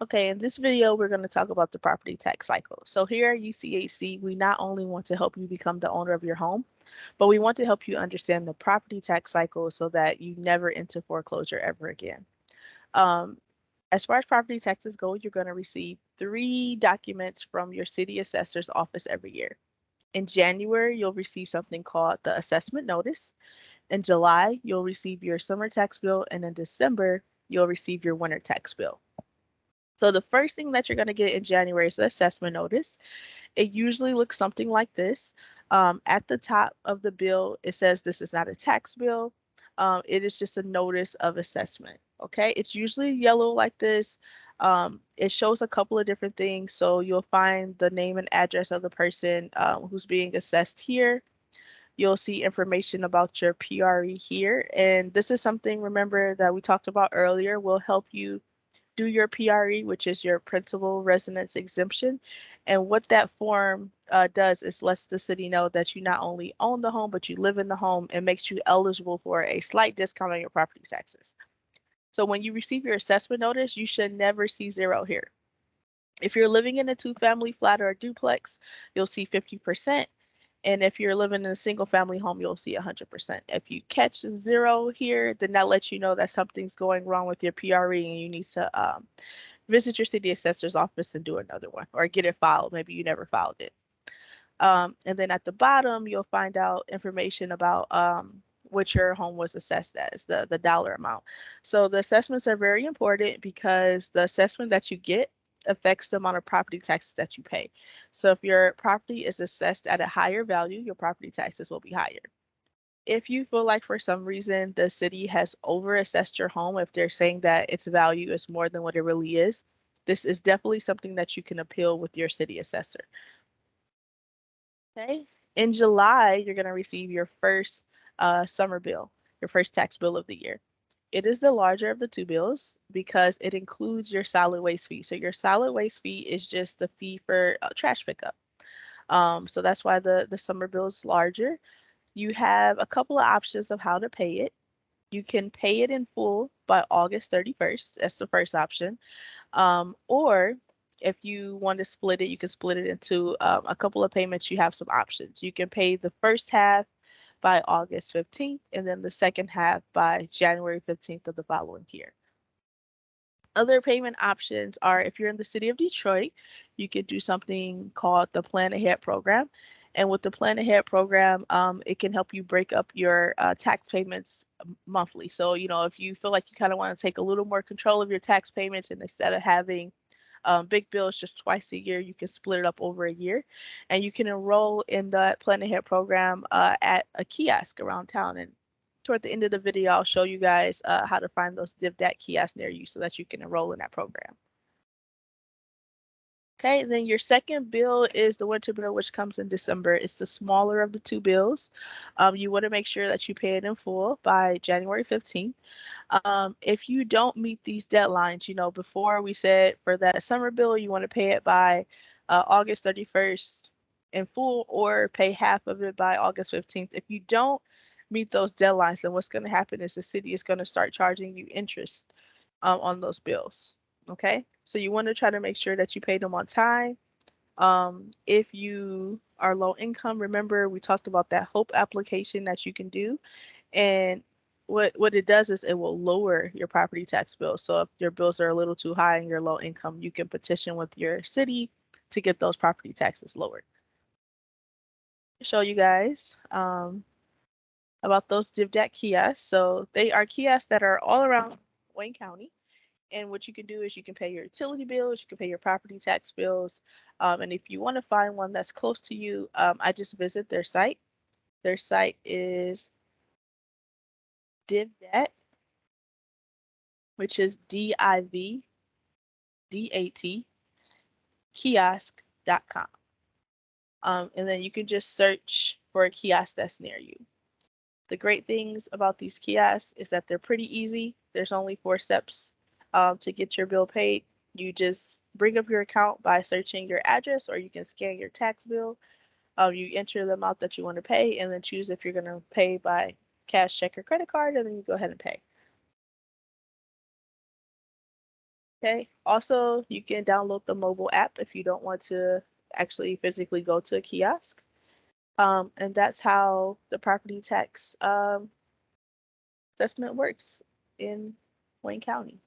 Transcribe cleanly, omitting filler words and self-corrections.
Okay, in this video, we're going to talk about the property tax cycle. So here at UCHC, we not only want to help you become the owner of your home, but we want to help you understand the property tax cycle so that you never enter foreclosure ever again. Um, as far as property taxes go, you're going to receive 3 documents from your city assessor's office every year. In January, you'll receive something called the assessment notice. In July, you'll receive your summer tax bill, and in December, you'll receive your winter tax bill. So the first thing that you're going to get in January is the assessment notice. It usually looks something like this. At the top of the bill, it says this is not a tax bill. It is just a notice of assessment. Okay, it's usually yellow like this. It shows a couple of different things. So you'll find the name and address of the person who's being assessed here. You'll see information about your PRE here. And this is something, remember, that we talked about earlier, will help you do your PRE, which is your principal residence exemption. And what that form does is lets the city know that you not only own the home, but you live in the home, and makes you eligible for a slight discount on your property taxes. So when you receive your assessment notice, you should never see 0 here. If you're living in a 2-family flat or a duplex, you'll see 50%. And if you're living in a single family home, you'll see 100%. If you catch 0 here, then that lets you know that something's going wrong with your PRE and you need to visit your city assessor's office and do another one or get it filed. Maybe you never filed it. And then at the bottom, you'll find out information about what your home was assessed as, the dollar amount. So the assessments are very important because the assessment that you get affects the amount of property taxes that you pay. So if your property is assessed at a higher value, your property taxes will be higher. If you feel like for some reason the city has overassessed your home, if they're saying that its value is more than what it really is, this is definitely something that you can appeal with your city assessor. Okay. In July, you're going to receive your first summer bill, your first tax bill of the year. It is the larger of the 2 bills because it includes your solid waste fee. So your solid waste fee is just the fee for trash pickup. So that's why the summer bill is larger. You have a couple of options of how to pay it. You can pay it in full by August 31st. That's the first option. Or if you want to split it, you can split it into a couple of payments. You have some options. You can pay the first half by August 15th and then the second half by January 15th of the following year. Other payment options are if you're in the city of Detroit, you could do something called the Plan Ahead program. And with the Plan Ahead program, it can help you break up your tax payments monthly. So, if you feel like you kind of want to take a little more control of your tax payments and instead of having big bills just twice a year, you can split it up over a year. And you can enroll in the Plan Ahead program at a kiosk around town. And toward the end of the video, I'll show you guys how to find those DivDat kiosks near you so that you can enroll in that program. Okay, then your second bill is the winter bill, which comes in December. It's the smaller of the 2 bills. You want to make sure that you pay it in full by January 15th. If you don't meet these deadlines, before we said for that summer bill, you want to pay it by August 31st in full or pay half of it by August 15th. If you don't meet those deadlines, then what's going to happen is the city is going to start charging you interest on those bills. Okay, so you want to try to make sure that you pay them on time. If you are low income, remember we talked about that HOPE application that you can do. And what it does is it will lower your property tax bill. So if your bills are a little too high and you're low income, you can petition with your city to get those property taxes lowered. Show you guys about those DivDat kiosks. So they are kiosks that are all around Wayne County. And what you can do is you can pay your utility bills, you can pay your property tax bills. And if you want to find one that's close to you, I just visit their site. Their site is DivDat, which is DIVDAT kiosk.com. And then you can just search for a kiosk that's near you. The great things about these kiosks is that they're pretty easy. There's only 4 steps to get your bill paid. You just bring up your account by searching your address, or you can scan your tax bill. You enter the amount that you want to pay and then choose if you're going to pay by cash, check, or credit card, and then you go ahead and pay. Okay. Also, you can download the mobile app if you don't want to actually physically go to a kiosk. And that's how the property tax assessment works in Wayne County.